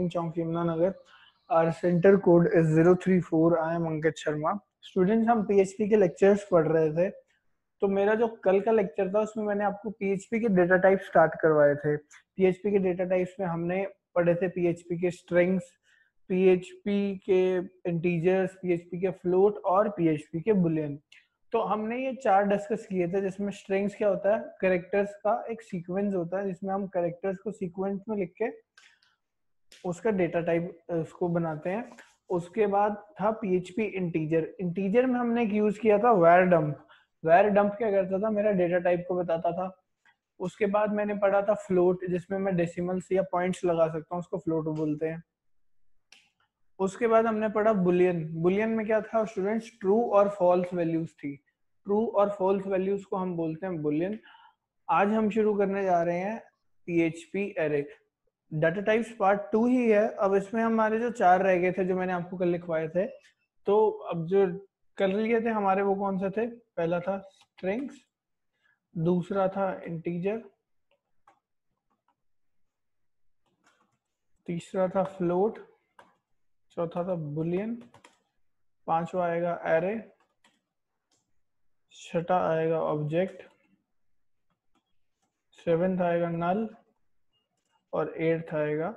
King Chowk, Yamunanagar. Our center code is 034. I am Ankit Sharma. Students हम PHP के lectures पढ़ रहे थे, तो मेरा जो कल का लेक्चर था उसमें मैंने आपको PHP के डेटा टाइप स्टार्ट करवाए थे। PHP के डेटा टाइप्स में हमने पढ़े थे PHP के स्ट्रिंग्स, PHP के इंटीजर्स, PHP के फ्लोट और PHP के बुलियन। तो हमने ये 4 डिस्कस किए थे, जिसमें स्ट्रिंग्स क्या होता है, कैरेक्टर्स का एक सीक्वेंस होता है जिसमें हम कैरेक्टर्स को सीक्वेंस में लिख के उसका डेटा टाइप उसको बनाते हैं। उसके बाद था PHP इंटीजर। इंटीजर में हमने एक यूज किया था वैर डंप। वैर डंप क्या करता था, मेरा डेटा टाइप को बताता था। उसके बाद मैंने पढ़ा था फ्लोट, जिसमें मैं डेसिमल्स या पॉइंट्स लगा सकता हूँ, उसको फ्लोट बोलते हैं। उसके बाद हमने पढ़ा बुलियन। बुलियन में क्या था स्टूडेंट्स, ट्रू और फॉल्स वैल्यूज थी। ट्रू और फॉल्स वैल्यूज को हम बोलते हैं बुलियन। आज हम शुरू करने जा रहे हैं PHP array. Data types part 2 ही है। अब इसमें हमारे जो 4 रह गए थे जो मैंने आपको कल लिखवाए थे, तो अब जो कर लिए थे हमारे वो कौन से थे, पहला था स्ट्रिंग्स, दूसरा था इंटीजर, तीसरा था फ्लोट, चौथा था बुलियन, पांचवा आएगा एरे, छठा आएगा ऑब्जेक्ट, सेवेंथ आएगा नल और एट्थ आएगा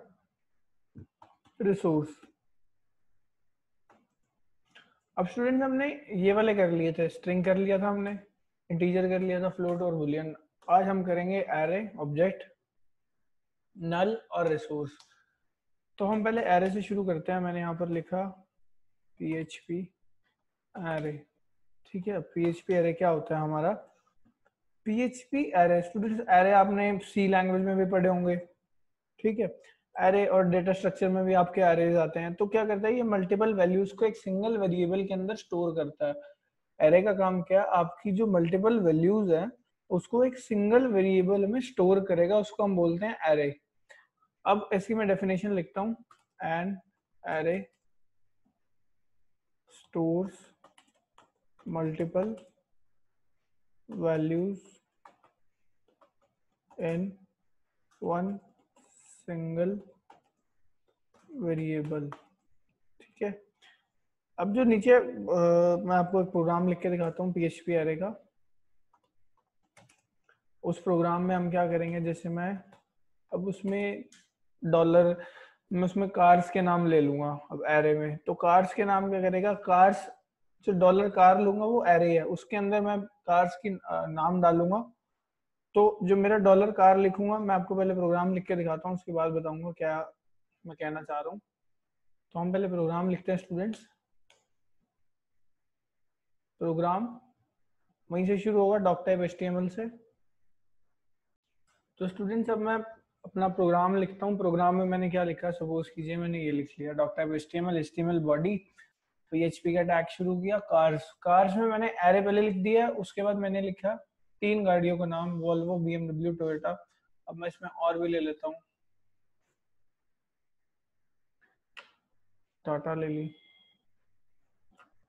रिसोर्स। अब स्टूडेंट हमने ये वाले कर लिए थे, स्ट्रिंग कर लिया था हमने, इंटीजर कर लिया था, फ्लोट और बुलियन। आज हम करेंगे एरे, ऑब्जेक्ट, नल और रिसोर्स। तो हम पहले एरे से शुरू करते हैं। मैंने यहाँ पर लिखा PHP एरे। ठीक है, PHP एरे क्या होता है हमारा, PHP एरे स्टूडेंट्स, एरे आपने C लैंग्वेज में भी पढ़े होंगे। ठीक है, एरे और डेटा स्ट्रक्चर में भी आपके एरेज आते हैं। तो क्या करता है, ये मल्टीपल वैल्यूज को एक सिंगल वेरिएबल के अंदर स्टोर करता है। एरे का काम क्या है, आपकी जो मल्टीपल वैल्यूज है उसको एक सिंगल वेरिएबल में स्टोर करेगा, उसको हम बोलते हैं एरे। अब इसकी मैं डेफिनेशन लिखता हूँ, an array stores multiple values in one single variable. ठीक है, अब जो नीचे मैं आपको एक प्रोग्राम लिख के दिखाता हूँ PHP एरे का। उस प्रोग्राम में हम क्या करेंगे, जैसे मैं अब उसमें डॉलर मैं उसमें कार्स के नाम ले लूंगा। अब एरे में तो कार्स के नाम क्या करेगा, कार्स जो डॉलर कार लूंगा वो एरे है, उसके अंदर मैं कार्स की नाम डालूंगा। तो जो मेरा डॉलर कार लिखूंगा, मैं आपको पहले प्रोग्राम लिख के दिखाता हूँ, उसके बाद बताऊंगा क्या मैं कहना चाह रहा हूँ। तो हम पहले प्रोग्राम लिखते हैं स्टूडेंट्स। प्रोग्राम वहीं से शुरू होगा, डॉक टाइप HTML से। तो स्टूडेंट्स अब मैं अपना प्रोग्राम लिखता हूँ। प्रोग्राम में मैंने क्या लिखा, सपोज कीजिए मैंने ये लिख लिया, doctype HTML body, PHP का टैग शुरू किया, कार्स। कार्स में मैंने एरे पहले लिख दिया, उसके बाद मैंने लिखा 3 गाड़ियों का नाम, वोल्वो, BMW, टोयोटा। अब मैं इसमें और भी ले लेता हूँ, टाटा ले ली,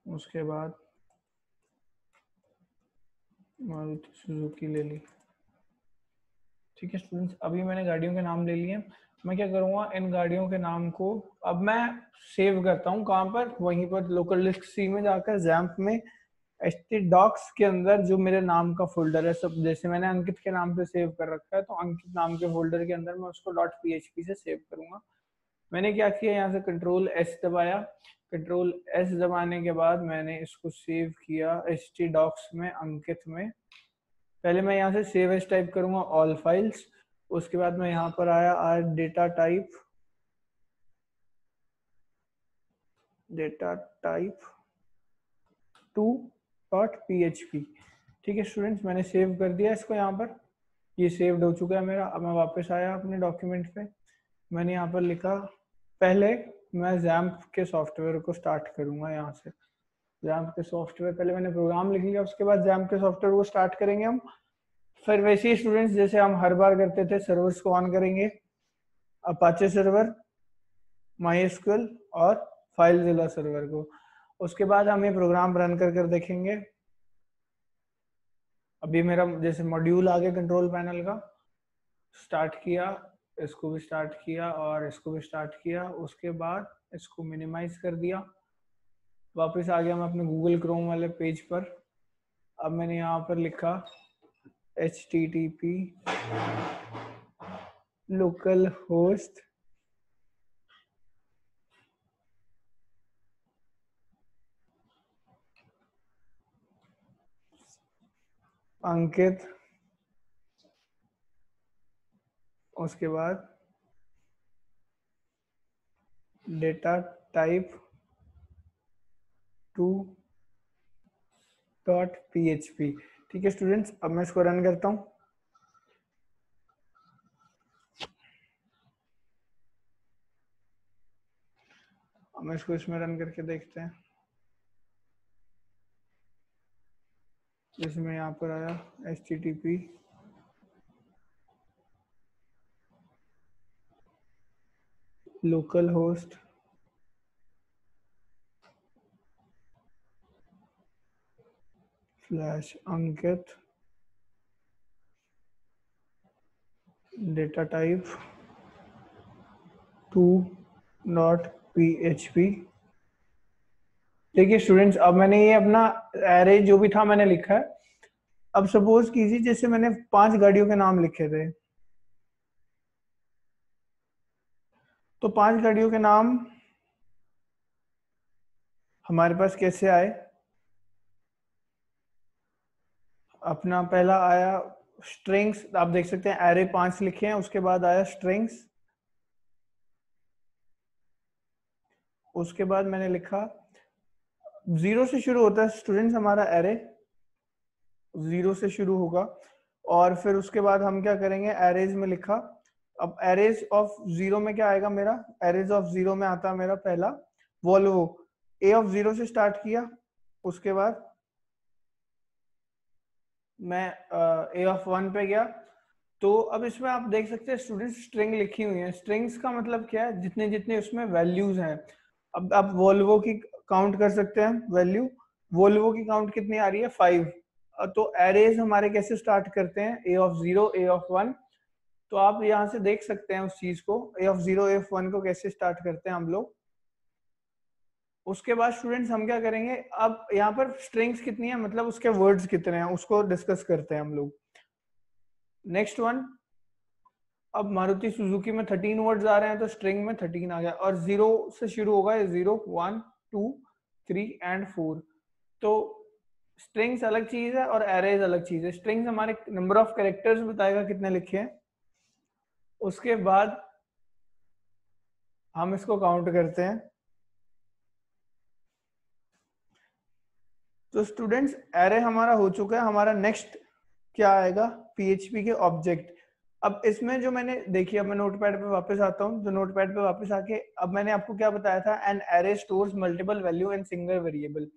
उसके बाद मारुति सुजुकी ले ली। ठीक है स्टूडेंट्स, अभी मैंने गाड़ियों के नाम ले लिए। मैं क्या करूंगा, इन गाड़ियों के नाम को अब मैं सेव करता हूँ, कहाँ पर, वहीं पर लोकल डिस्क C में जाकर जैम्प में htdocs के अंदर जो मेरे नाम का फोल्डर है, सब जैसे मैंने अंकित के नाम पे सेव कर रखा है, तो अंकित नाम के फोल्डर के अंदर मैं उसको .php से सेव करूंगा। मैंने क्या किया, यहाँ से Ctrl+S दबाया। Ctrl+S दबाने के बाद मैंने इसको सेव किया htdocs में, अंकित में। पहले मैं यहाँ से सेव एज टाइप करूंगा ऑल फाइल्स। उसके बाद मैं यहाँ पर आया डेटा टाइप 2.php। ठीक है स्टूडेंट्स, मैंने सेव कर दिया इसको यहाँ पर, ये सेव्ड हो चुका है मेरा। अब मैं वापस आया अपने डॉक्यूमेंट पे। मैंने यहाँ पर लिखा, पहले मैं जैम्प के सॉफ्टवेयर को स्टार्ट करूंगा। यहाँ से जैम्प के सॉफ्टवेयर, पहले मैंने प्रोग्राम लिख लिया, उसके बाद जैम्प के सॉफ्टवेयर को स्टार्ट करेंगे हम। फिर वैसे ही स्टूडेंट्स जैसे हम हर बार करते थे, सर्वर्स को ऑन करेंगे, अपाचे सर्वर, MySQL और फाइलज़िला सर्वर को। उसके बाद हम ये प्रोग्राम रन कर देखेंगे। अभी मेरा जैसे मॉड्यूल आ गया कंट्रोल पैनल का, स्टार्ट किया, इसको भी स्टार्ट किया और इसको भी स्टार्ट किया। उसके बाद इसको मिनिमाइज कर दिया, वापस आ गया मैं अपने गूगल क्रोम वाले पेज पर। अब मैंने यहाँ पर लिखा http लोकल होस्ट अंकित, उसके बाद डेटा टाइप 2.php। ठीक है स्टूडेंट्स, अब मैं इसको रन करता हूँ। अब मैं इसको इसमें रन करके देखते हैं। इसमें यहाँ पर आया http लोकल होस्ट /अंकित डेटा टाइप 2.php। देखिए स्टूडेंट्स, अब मैंने ये अपना एरे जो भी था मैंने लिखा है। अब सपोज कीजिए जैसे मैंने 5 गाड़ियों के नाम लिखे थे, तो 5 गाड़ियों के नाम हमारे पास कैसे आए। अपना पहला आया स्ट्रिंग्स, आप देख सकते हैं एरे 5 लिखे हैं, उसके बाद आया स्ट्रिंग्स। उसके बाद मैंने लिखा 0 से शुरू होता है स्टूडेंट्स हमारा एरे, 0 से शुरू होगा। और फिर उसके बाद हम क्या करेंगे, एरेज में लिखा। अब एरेज ऑफ 0 में क्या आएगा मेरा, एरेज ऑफ 0 में आता मेरा पहला वॉल्वो। ए ऑफ 0 से स्टार्ट किया, उसके बाद मैं ए ऑफ 1 पे गया। तो अब इसमें आप देख सकते हैं स्टूडेंट्स स्ट्रिंग लिखी हुई है। स्ट्रिंग्स का मतलब क्या है, जितने जितने उसमें वैल्यूज हैं। अब आप वॉल्वो की काउंट कर सकते हैं वैल्यू। वॉल्वो की काउंट कितनी आ रही है, 5। तो एरेज हमारे कैसे स्टार्ट करते हैं, ए ऑफ 0 ए ऑफ 1। तो आप यहाँ से देख सकते हैं उस चीज को, ए ऑफ 0 ए ऑफ 1 को कैसे स्टार्ट करते हैं हम लोग। उसके बाद स्टूडेंट्स हम क्या करेंगे, अब यहाँ पर स्ट्रिंग्स कितनी है, मतलब उसके वर्ड्स कितने हैं, उसको डिस्कस करते हैं हम लोग। नेक्स्ट वन, अब मारुति सुजुकी में 13 वर्ड्स आ रहे हैं, तो स्ट्रिंग में 13 आ गया। और 0 से शुरू होगा, 0 1 2 3 एंड 4। तो स्ट्रिंग्स अलग चीज है और एरेज अलग चीज है। स्ट्रिंग्स हमारे नंबर ऑफ कैरेक्टर्स बताएगा कितने लिखे हैं। उसके बाद हम इसको काउंट करते हैं। तो स्टूडेंट्स एरे हमारा हो चुका है। हमारा नेक्स्ट क्या आएगा, पीएचपी के ऑब्जेक्ट। अब इसमें जो मैंने देखिए, अब मैं नोटपैड पे वापस आता हूँ। तो नोटपैड पे वापस आके अब मैंने आपको क्या बताया था, an array stores multiple value in single variable.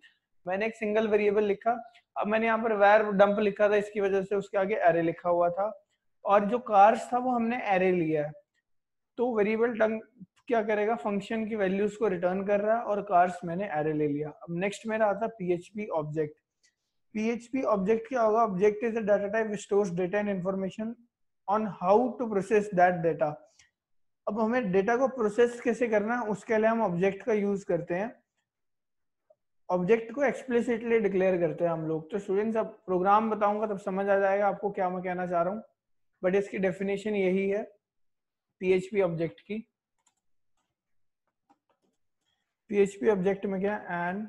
मैंने एक सिंगल वेरिएबल लिखा। अब मैंने यहाँ पर वैर डंप लिखा था, इसकी वजह से उसके आगे एरे लिखा हुआ था। और जो कार्स था वो हमने एरे लिया है। तो वेरिएबल डंप क्या करेगा, फंक्शन की वैल्यूज को रिटर्न कर रहा है, और कार्स मैंने एरे ले लिया। अब नेक्स्ट मेरा आता है पीएचपी ऑब्जेक्ट। पीएचपी ऑब्जेक्ट क्या होगा, object is a data type which stores data and information on how to process that data. अब हमें डेटा को प्रोसेस कैसे करना है, उसके लिए हम ऑब्जेक्ट का यूज करते हैं। ऑब्जेक्ट को एक्सप्लिसिटली डिक्लेयर करते हैं हम लोग। तो स्टूडेंट्स अब प्रोग्राम बताऊंगा तब समझ आ जाएगा आपको क्या मैं कहना चाह रहा हूँ, बट इसकी डेफिनेशन यही है पीएचपी ऑब्जेक्ट की। पीएचपी ऑब्जेक्ट में क्या, an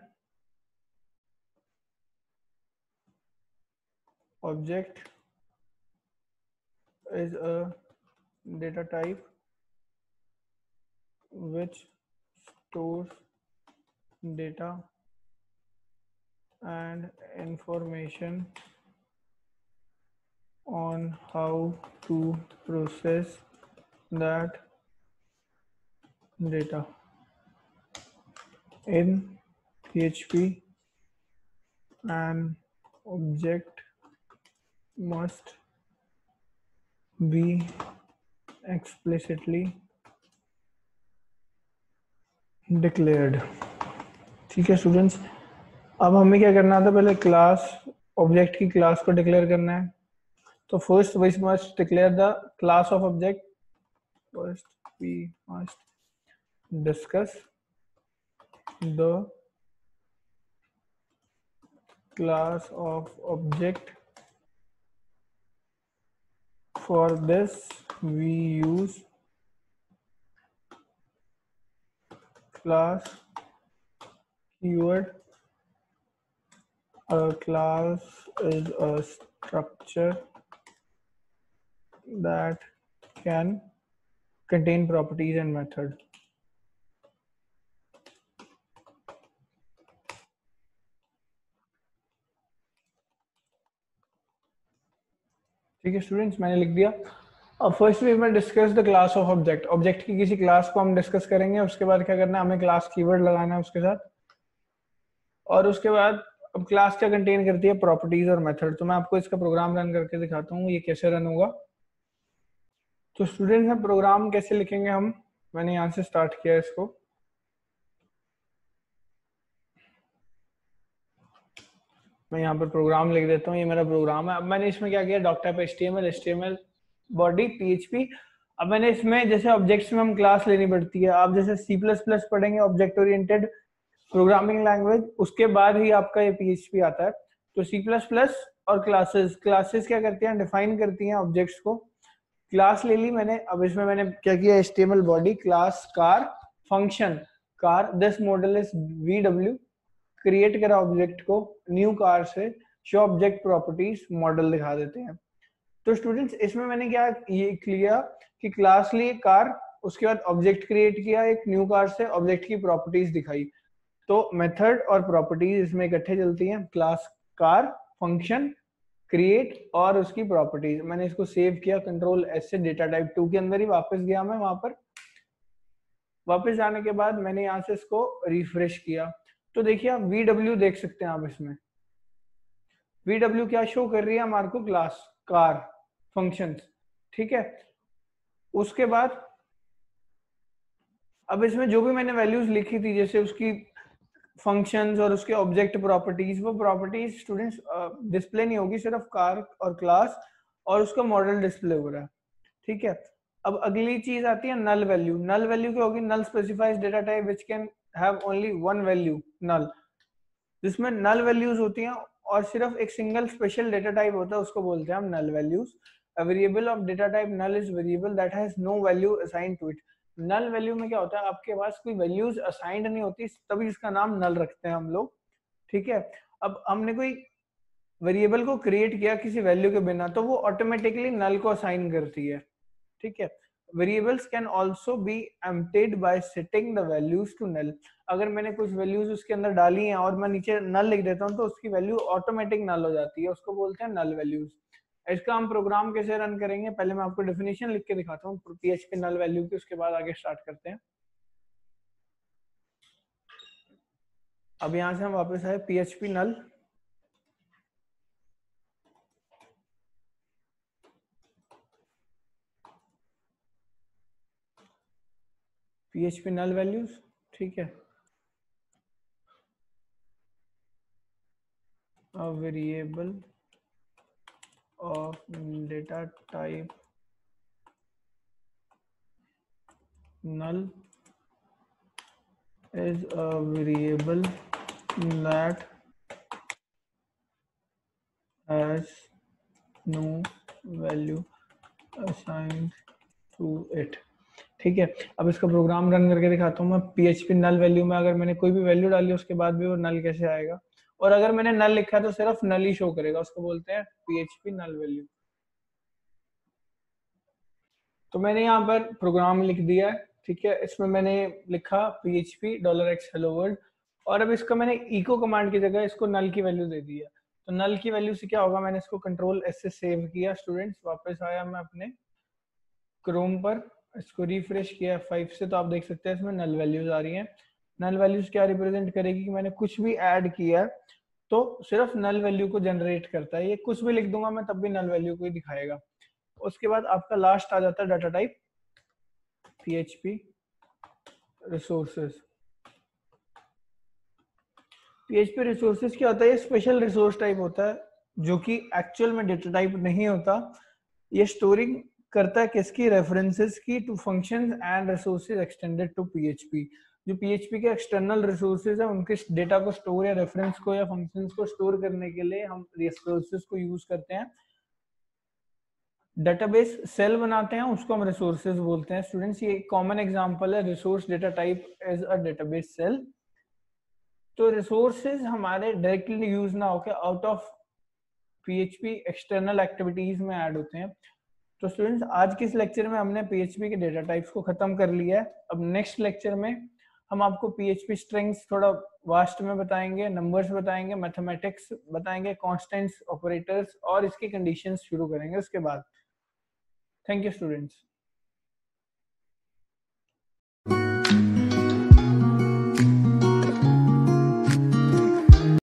object is a data type which stores data and information on how to process that data. In PHP, an object must be explicitly declared। ठीक है students, अब हमें क्या करना था, पहले क्लास ऑब्जेक्ट की क्लास को डिक्लेयर करना है। तो first we must declare the class of object. first we must discuss the class of object. For this we use class keyword. A class is a structure that can contain properties and method. ठीक है students, मैंने लिख दिया। अब first we will discuss the class of object. Object की किसी class को हम डिस्कस करेंगे, उसके बाद क्या करना है, हमें क्लास कीवर्ड लगाना है उसके साथ, और उसके बाद अब क्लास क्या कंटेन करती है, प्रॉपर्टीज और मेथड। तो मैं आपको इसका प्रोग्राम रन करके दिखाता हूँ ये कैसे रन होगा। तो स्टूडेंट्स हम प्रोग्राम कैसे लिखेंगे, हम मैंने यहाँ से स्टार्ट किया इसको। मैं यहाँ पर प्रोग्राम लिख देता हूँ, ये मेरा प्रोग्राम है। अब मैंने इसमें क्या किया, डॉक्टाइप HTML बॉडी PHP। अब मैंने इसमें जैसे ऑब्जेक्ट्स में हम क्लास लेनी पड़ती है, आप जैसे C++ पढ़ेंगे ऑब्जेक्ट ओरिएंटेड प्रोग्रामिंग लैंग्वेज, उसके बाद ही आपका ये PHP आता है। तो C++ और क्लासेस क्या करती हैं, डिफाइन करती हैं ऑब्जेक्ट्स को। क्लास ले ली मैंने, अब इसमें मैंने क्या किया, HTML body class car function car, this model is VW, create करा ऑब्जेक्ट को न्यू कार से, शो ऑब्जेक्ट प्रॉपर्टीज, मॉडल दिखा देते हैं। तो स्टूडेंट्स इसमें मैंने क्या ये किया कि क्लास ली कार, उसके बाद ऑब्जेक्ट क्रिएट किया एक न्यू कार से, ऑब्जेक्ट की प्रॉपर्टीज दिखाई। तो मेथड और प्रॉपर्टीज इसमें इकट्ठे चलती हैं, क्लास कार फंक्शन क्रिएट और उसकी प्रॉपर्टीज। मैंने इसको सेव किया Ctrl+S से, डेटा टाइप 2 के अंदर ही वापस गया मैं वहां पर। वापस जाने के बाद मैंने यहाँ से इसको रिफ्रेश किया, तो देखिए आप VW देख सकते हैं आप इसमें। VW क्या शो कर रही है हमारे को, क्लास कार फंक्शंस, ठीक है। उसके बाद अब इसमें जो भी मैंने वैल्यूज लिखी थी, जैसे उसकी फंक्शंस और उसके ऑब्जेक्ट प्रॉपर्टीज, वो प्रॉपर्टीज स्टूडेंट्स डिस्प्ले नहीं होगी, सिर्फ कार और क्लास और उसका मॉडल डिस्प्ले हो रहा है, ठीक है। अब अगली चीज आती है नल वैल्यू। नल वैल्यू क्या होगी, null specifies data type which can have only one value null, जिसमें नल वैल्यूज होती हैं और सिर्फ एक सिंगल स्पेशल डेटा टाइप होता है, उसको बोलते हैं हम null values. A variable of data type null is variable that has no value assigned to it. Null value में क्या होता है, आपके पास कोई वैल्यूज असाइंड नहीं होती, तभी इसका नाम नल रखते हैं हम लोग, ठीक है। अब हमने कोई वेरिएबल को क्रिएट किया किसी वैल्यू के बिना, तो वो ऑटोमेटिकली नल को असाइन करती है, ठीक है। Variables can also be emptied by setting the values to null. अगर मैंने कुछ वैल्यूज उसके अंदर डाली हैं और मैं नीचे नल लिख देता हूँ, तो उसकी वैल्यू ऑटोमेटिक नल हो जाती है, उसको बोलते हैं नल वैल्यूज। इसका हम प्रोग्राम कैसे रन करेंगे, पहले मैं आपको डेफिनेशन लिख के दिखाता हूँ PHP नल वैल्यू की, उसके बाद आगे स्टार्ट करते हैं। अब यहाँ से हम वापस आए PHP नल, PHP नल वैल्यूज, ठीक है। A variable of data type null is a variable that has no value assigned to it, ठीक है। अब इसका प्रोग्राम रन करके दिखाता हूँ मैं। PHP नल वैल्यू में अगर मैंने कोई भी वैल्यू डाली उसके बाद भी वो नल कैसे आएगा, और अगर मैंने नल लिखा तो सिर्फ नल ही शो करेगा, उसको बोलते हैं PHP नल वैल्यू। तो मैंने यहाँ पर प्रोग्राम लिख दिया है, ठीक है। इसमें मैंने लिखा PHP $x hello world, और अब इसका मैंने इको कमांड की जगह इसको नल की वैल्यू दे दी है। तो नल की वैल्यू से क्या होगा, मैंने इसको Ctrl+S से सेव किया स्टूडेंट्स, वापस आया मैं अपने क्रोम पर, इसको रिफ्रेश किया F5 से, तो आप देख सकते हैं इसमें नल वैल्यूज आ रही हैं। नल वैल्यूज क्या रिप्रेजेंट करेगी कि मैंने कुछ भी ऐड किया है तो सिर्फ नल वैल्यू को जनरेट करता है, ये कुछ भी लिख दूंगा मैं तब भी नल वैल्यू को ही दिखाएगा। उसके बाद आपका लास्ट आ जाता है data type PHP resources. PHP resources क्या होता है, ये स्पेशल रिसोर्स टाइप होता है जो कि एक्चुअल में डेटा टाइप नहीं होता। ये स्टोरिंग करता है किसकी, रेफरेंसेस की to functions and resources extended to PHP. जो पीएचपी के एक्सटर्नल रिसोर्सेज है उनके डेटा को स्टोर या रेफरेंस को या फंक्शंस को स्टोर करने के लिए हम रिसोर्सेज को यूज करते हैं। डेटाबेस सेल बनाते हैं उसको हम रिसोर्सेज बोलते हैं। स्टूडेंट्स ये एक कॉमन एग्जांपल है, resource data type as a database cell. तो रिसोर्सेज हमारे डायरेक्टली यूज ना होकर out of PHP external activities में ऐड होते हैं। तो स्टूडेंट्स आज के इस लेक्चर में हमने पीएचपी के डेटा टाइप्स को खत्म कर लिया है। अब नेक्स्ट लेक्चर में हम आपको पीएचपी स्ट्रिंग्स थोड़ा वास्ट में बताएंगे, नंबर्स बताएंगे, मैथमेटिक्स बताएंगे, कांस्टेंट्स, ऑपरेटर्स और इसकी कंडीशंस शुरू करेंगे उसके बाद। Thank you students.